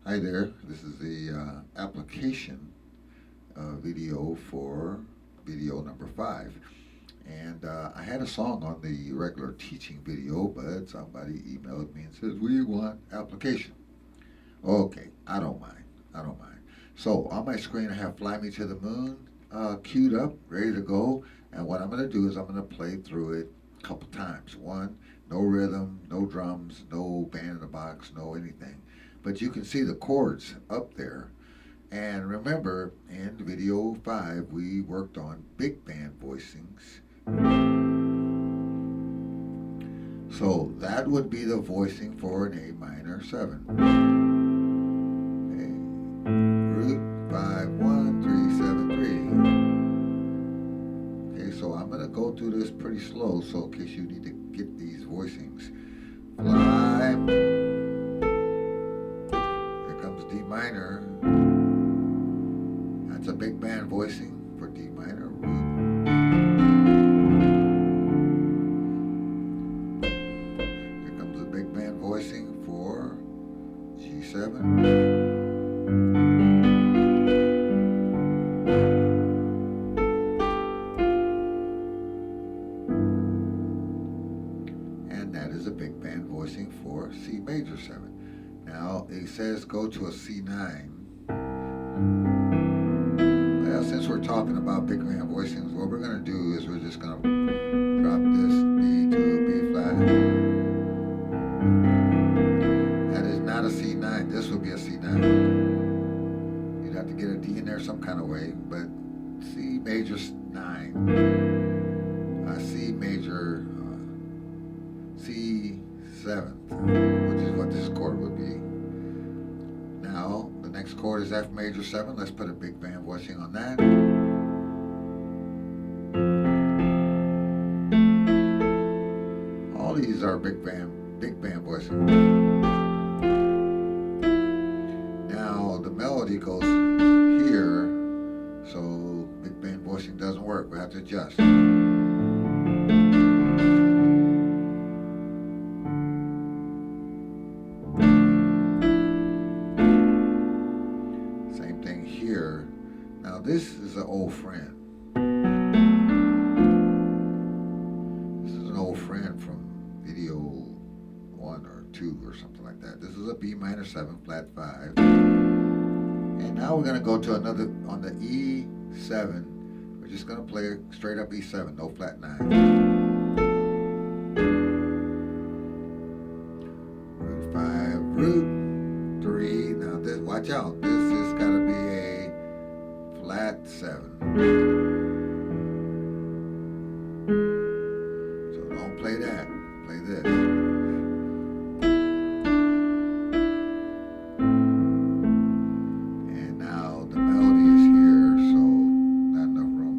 Hi there. This is the application video for video number 5. And I had a song on the regular teaching video, but somebody emailed me and says, we want application. Okay, I don't mind. I don't mind. So on my screen, I have Fly Me to the Moon queued up, ready to go. And what I'm going to do is I'm going to play through it a couple times. One, no rhythm, no drums, no band in the box, no anything. But you can see the chords up there. And remember, in video 5, we worked on big band voicings. So that would be the voicing for an A minor 7. Okay. Root 5, 1, 3, 7, 3. Okay, so I'm going to go through this pretty slow, so in case you need to get these voicings. Fly. Here comes D minor. That's a big band voicing for D minor. Here comes a big band voicing for G7. And that is a big band voicing for C major 7. Now it says go to a C9. Well, since we're talking about big band voicings, what we're going to do is we're just going to drop this B to a B flat. That is not a C9. This would be a C9. You'd have to get a D in there some kind of way, but C major 9, C major C7th, which is what this chord would be. Now, the next chord is F major 7. Let's put a big band voicing on that. All these are big band voicing. Now, the melody goes here, so big band voicing doesn't work. We have to adjust. Same thing here. Now, this is an old friend. This is an old friend from video 1 or 2 or something like that. This is a B minor 7 flat 5. And now we're going to go to another on the E7. We're just going to play straight up E7, no flat 9. Root 5, root 3. Now this, watch out. This has got to be a flat 7. So don't play that. Play this. And now the melody is here, so not enough room.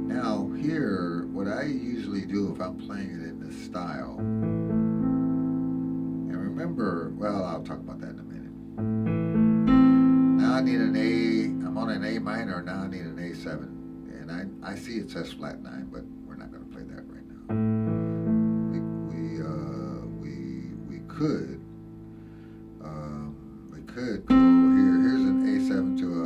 Now here, what I usually do if I'm playing it in this style, and remember, well, I'll talk about that in a minute. Now I need an A. I'm on an A minor. Now I need an A7. And I see it says flat 9, but we're not going to play that right now. We could go here. Here's an A7 to a.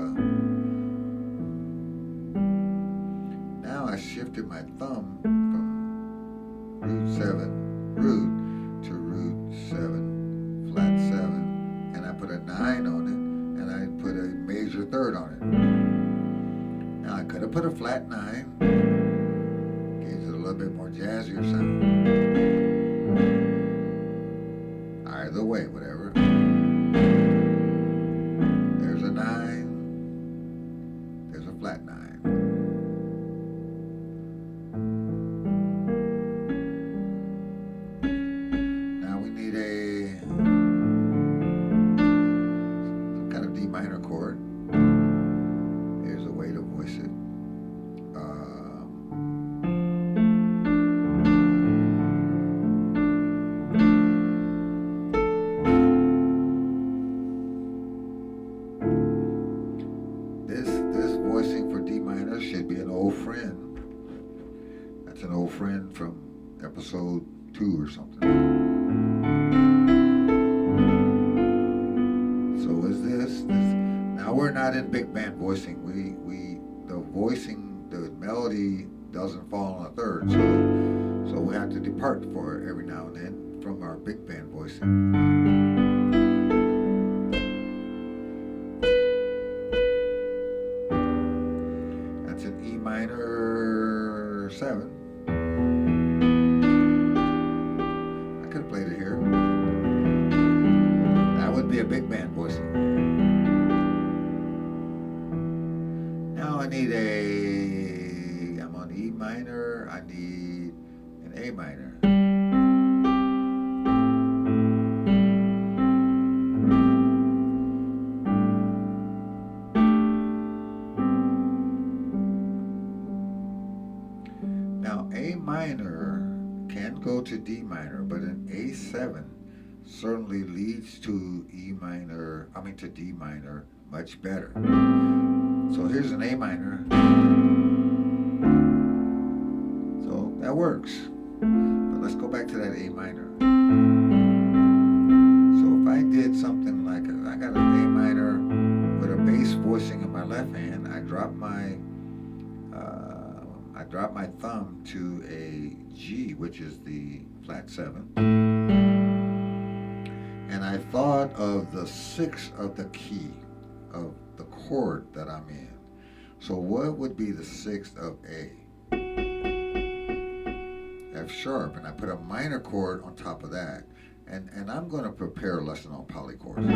Now I shifted my thumb from root 7 root to root 7 flat 7, and I put a 9 on it, and I put a major 3rd on it. Now I could have put a flat 9, gives it a little bit more jazzier sound. Either way, whatever. There's a 9, there's a flat 9. Now we need some kind of D minor chord. Here's a way to voice it. not in big band voicing. The voicing, the melody doesn't fall on a third, so we have to depart for every now and then from our big band voicing. That's an E minor 7. I could have played it here. That would be a big band voicing. Now I need I'm on E minor, I need an A minor. Now A minor can go to D minor, but an A7 certainly leads to to D minor much better. So here's an A minor. So that works. But let's go back to that A minor. So if I did something like I got an A minor with a bass voicing in my left hand, I drop my thumb to a G, which is the flat 7. And I thought of the 6th of the key of the chord that I'm in. So what would be the 6th of A? F sharp, and I put a minor chord on top of that. And I'm going to prepare a lesson on polychords.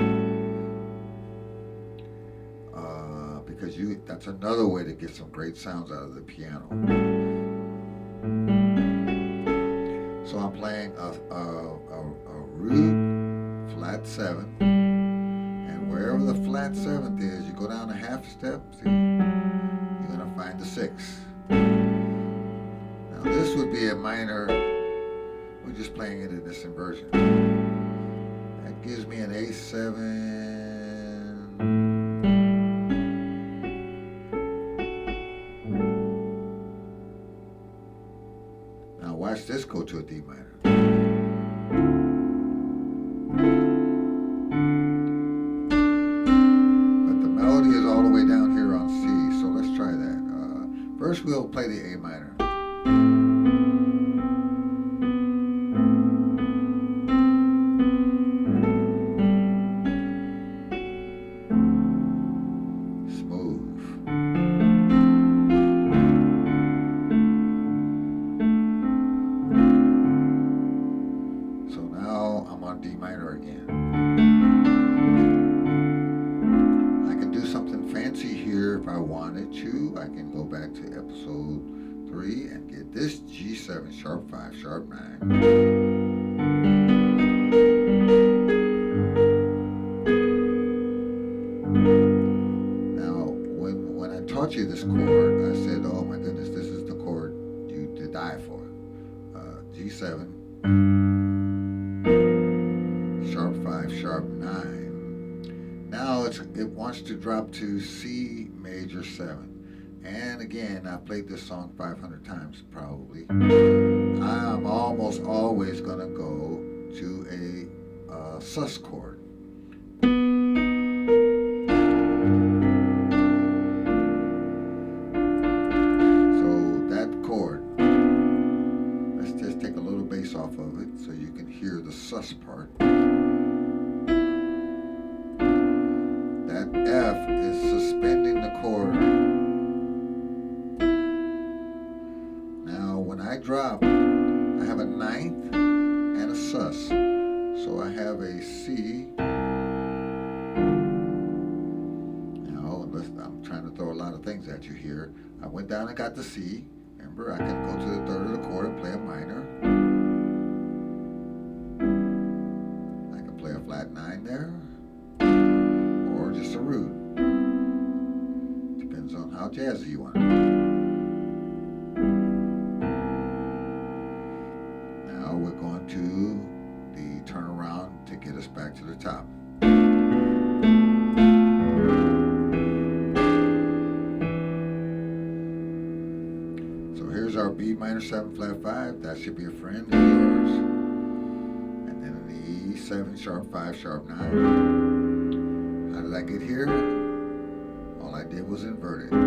Because that's another way to get some great sounds out of the piano. So I'm playing a root flat 7, and wherever the flat 7th is, you go down a half step, see, you're going to find the 6. Now this would be a minor, we're just playing it in this inversion. That gives me an A7. Now watch this go to a D minor. First we'll play the A minor. Smooth. So now I'm on D minor again. I can do something fancy here if I wanted to. I can go back to episode 3 and get this G7 sharp 5 sharp 9. Now when I taught you this chord, I said, oh my goodness, this is the chord you to die for. G7 sharp 5 sharp 9. Now it wants to drop to C major 7. And again, I've played this song 500 times probably. I'm almost always going to go to a sus chord. So that chord, let's just take a little bass off of it so you can hear the sus part. That F is suspending the chord. When I drop, I have a 9th and a sus. So I have a C. Now, I'm trying to throw a lot of things at you here. I went down and got the C. Remember, I can go to the 3rd of the chord and play a minor. I can play a flat 9 there, or just a root. Depends on how jazzy you want it. We're going to the turnaround to get us back to the top. So here's our B minor 7 flat 5. That should be a friend of yours. And then an E7 sharp 5 sharp 9. How did I get here? did was inverted. I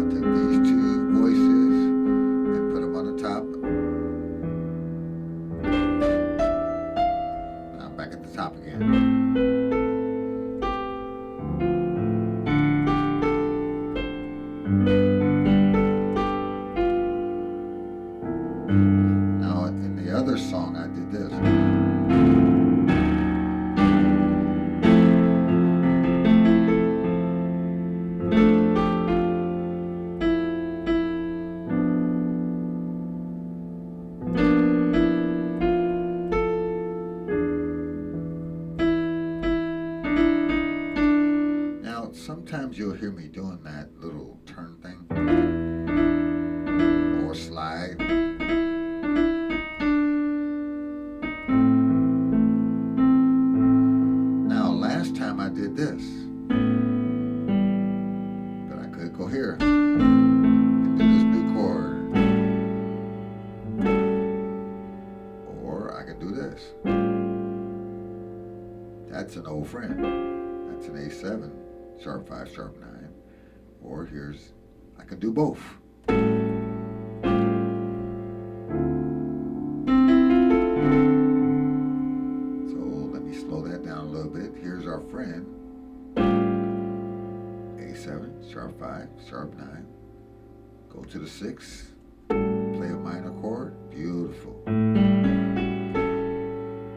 took these two voices and put them on the top. Now I'm back at the top again. Now in the other song I did this. Sometimes you'll hear me doing that little turn thing or slide. Now, last time I did this, but I could go here and do this new chord, or I could do this. That's an old friend. That's an A7. Sharp 5, sharp 9, or here's, I can do both. So let me slow that down a little bit. Here's our friend, A7, sharp 5, sharp 9, go to the 6, play a minor chord, beautiful.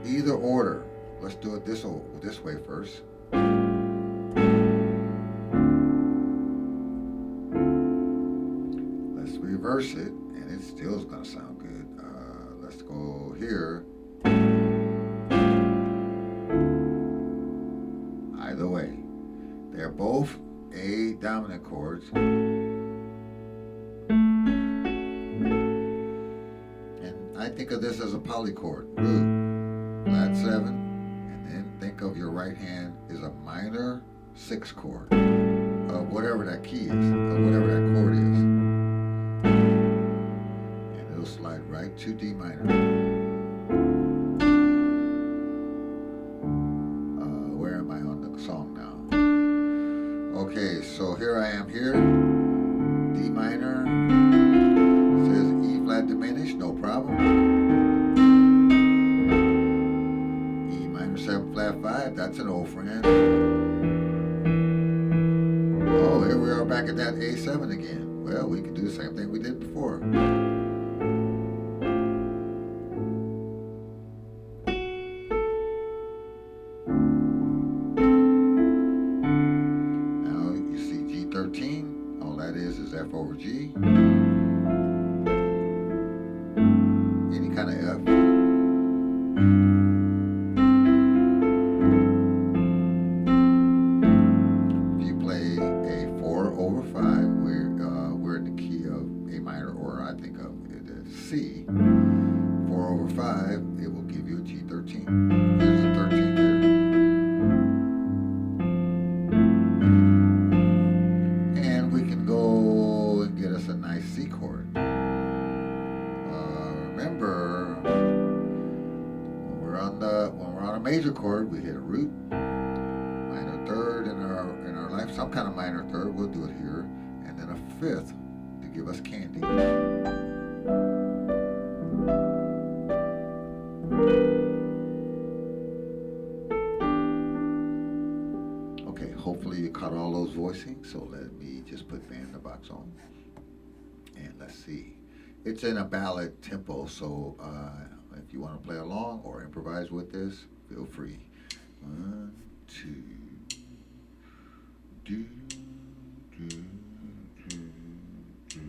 Either order, let's do it this way first. Reverse it, and it still is going to sound good. Let's go here. Either way, they're both A dominant chords, and I think of this as a polychord. Root, flat 7, and then think of your right hand is a minor 6 chord of whatever that key is, of whatever that chord is. Slide right to D minor. Where am I on the song now? Okay, so here I am here. D minor. Says E flat diminished, no problem. E minor 7 flat 5, that's an old friend. Oh, here we are back at that A7 again. Well, we can do the same thing we did before. F over G, any kind of F. If you play a 4 over 5, we're in the key of A minor, or I think of it as C. 4 over 5, it will give you a G13. Here's the 13th here. A nice C chord. Remember, when we're on a major chord, we hit a root, minor third in our life, some kind of minor third. We'll do it here, and then a 5th to give us candy. Okay, hopefully you caught all those voicings. So let me just put Band in the Box on. And let's see. It's in a ballad tempo, so if you want to play along or improvise with this, feel free. 1, 2, do, do, do, do.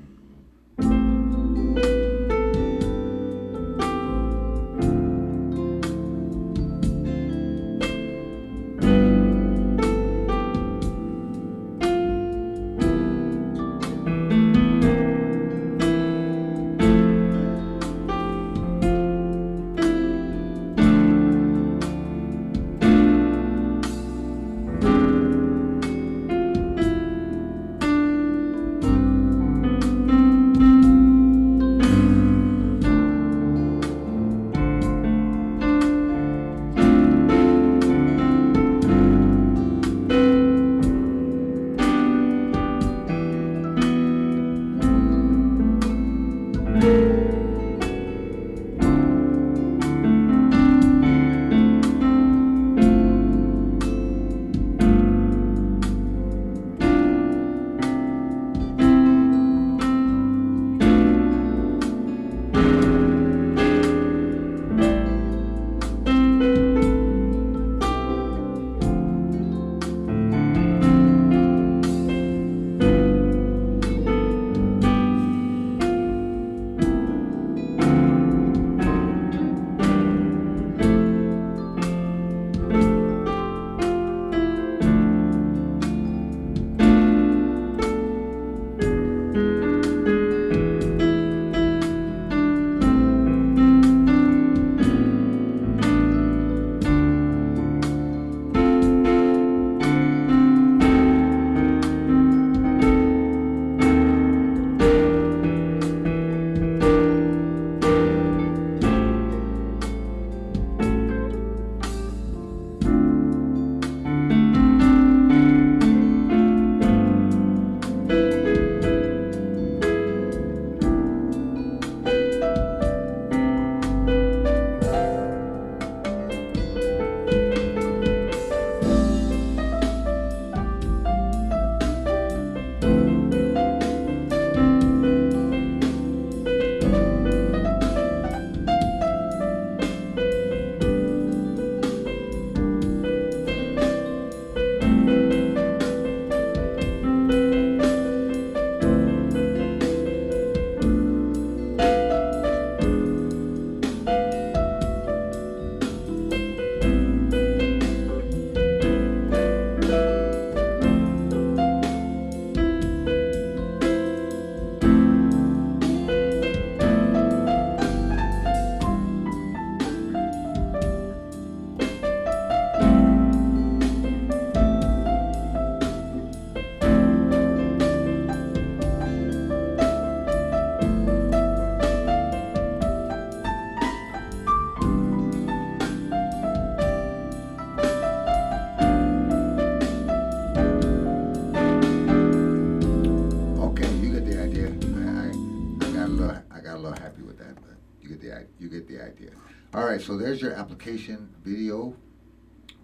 right, so there's your application video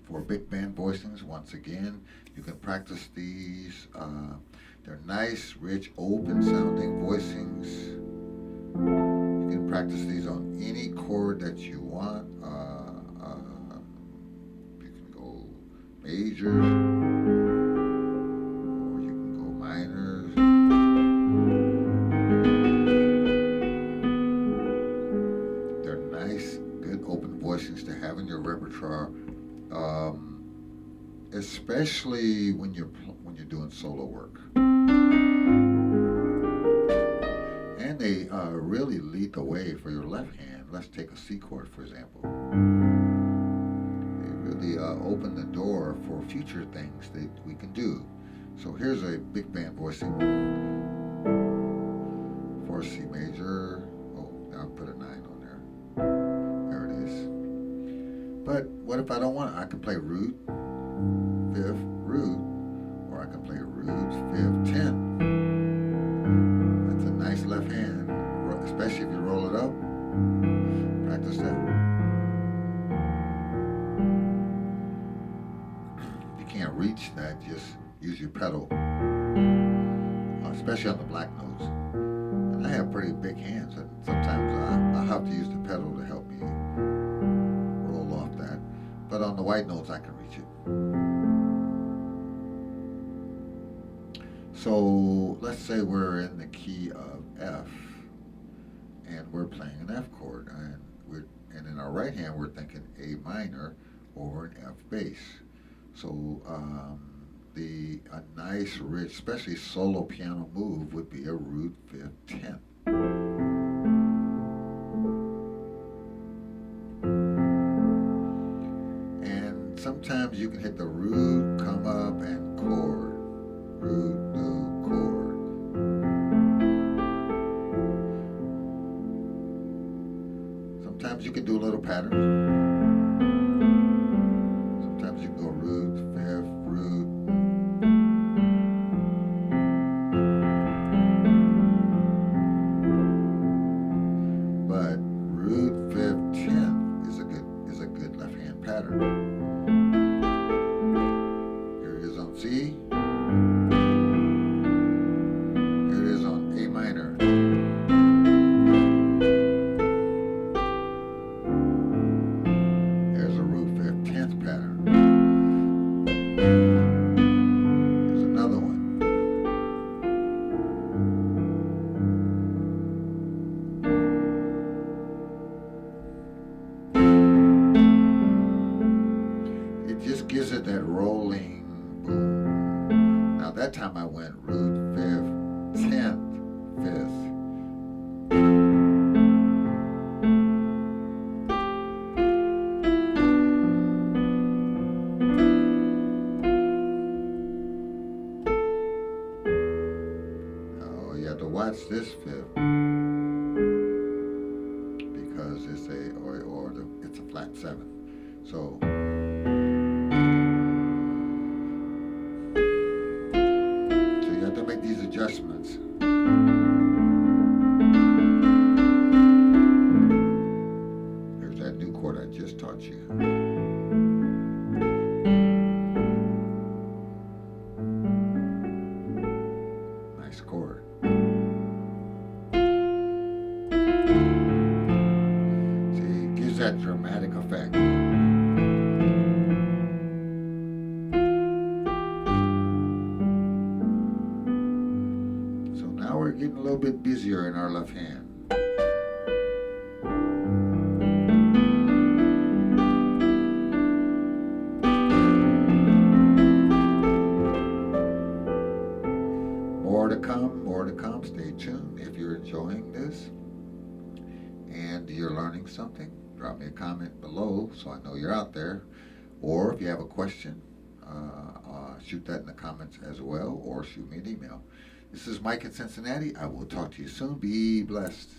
for big band voicings. Once again, you can practice these. They're nice, rich, open sounding voicings. You can practice these on any chord that you want. You can go major, or you can go minors. They're nice, good open voicings to have in your repertoire, especially when you're doing solo work. And they really lead the way for your left hand. Let's take a C chord, for example. They really open the door for future things that we can do. So here's a big band voicing for C major. Oh, now I put a 9 on there. There it is. But what if I don't want it? I can play root, 5th, root, or I can play root, 5th, 10th. That's a nice left hand, especially if you roll it up. Practice that. If you can't reach that, just use your pedal, especially on the black notes. And I have pretty big hands, and sometimes I have to use the pedal to help me roll off that. But on the white notes, I can reach it. So let's say we're in the key of F, and we're playing an F chord, and in our right hand we're thinking A minor or an F bass. So a nice, rich, especially solo piano move would be a root 5th, 10th. And sometimes you can hit the root, come up, and chord. Root, do, chord. Sometimes you can do a little pattern. Sometimes you can go root, 5th, root. But root, 5th, 10th is a good left hand pattern. Here it is on C. Gives it that rolling boom. Now that time I went root, 5th, 10th, 5th. Oh, you have to watch this 5th because it's it's a flat 7. So. Make these adjustments. There's that new chord I just taught you. Nice chord. See, it gives that dramatic effect. We're getting a little bit busier in our left hand. More to come, more to come. Stay tuned. If you're enjoying this and you're learning something, drop me a comment below so I know you're out there. Or if you have a question, shoot that in the comments as well, or shoot me an email. This is Mike in Cincinnati. I will talk to you soon. Be blessed.